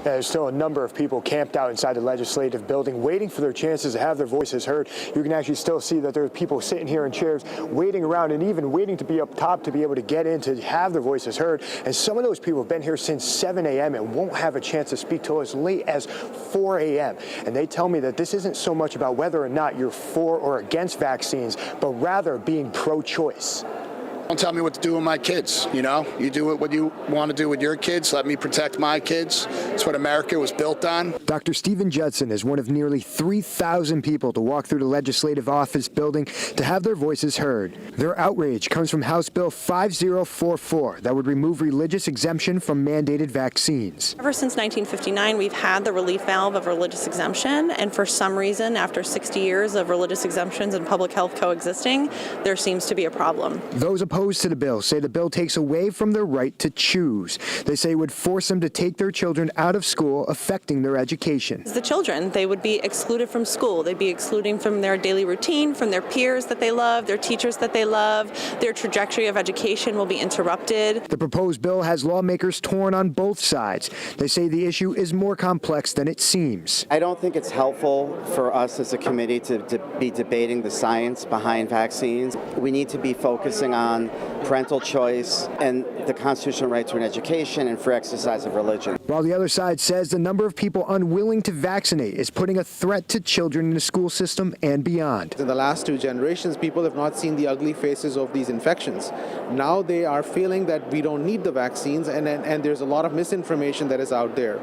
There's still a number of people camped out inside the legislative building waiting for their chances to have their voices heard. You can actually still see that there are people sitting here in chairs waiting around and even waiting to be up top to be able to get in to have their voices heard. And some of those people have been here since 7 a.m. and won't have a chance to speak till as late as 4 a.m. And they tell me that this isn't so much about whether or not you're for or against vaccines, but rather being pro-choice. Don't tell me what to do with my kids, you know? You do what you want to do with your kids. Let me protect my kids. It's what America was built on. Dr. Stephen Judson is one of nearly 3,000 people to walk through the legislative office building to have their voices heard. Their outrage comes from House Bill 5044 that would remove religious exemption from mandated vaccines. Ever since 1959, we've had the relief valve of religious exemption, and for some reason, after 60 years of religious exemptions and public health coexisting, there seems to be a problem. Those opposed to the bill say the bill takes away from their right to choose. They say it would force them to take their children out of school, affecting their education. The children, they would be excluded from school. They'd be excluding from their daily routine, from their peers that they love, their teachers that they love. Their trajectory of education will be interrupted. The proposed bill has lawmakers torn on both sides. They say the issue is more complex than it seems. I don't think it's helpful for us as a committee to be debating the science behind vaccines. We need to be focusing on parental choice and the constitutional right to an education and free exercise of religion. While the other side says the number of people unwilling to vaccinate is putting a threat to children in the school system and beyond. In the last 2 generations, people have not seen the ugly faces of these infections. Now they are feeling that we don't need the vaccines, and there's a lot of misinformation that is out there.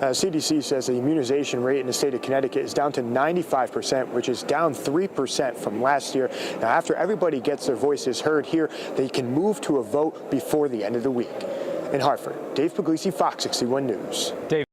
CDC says the immunization rate in the state of Connecticut is down to 95%, which is down 3% from last year. Now, after everybody gets their voices heard here, they can move to a vote before the end of the week. In Hartford, Dave Puglisi, Fox 61 News. Dave.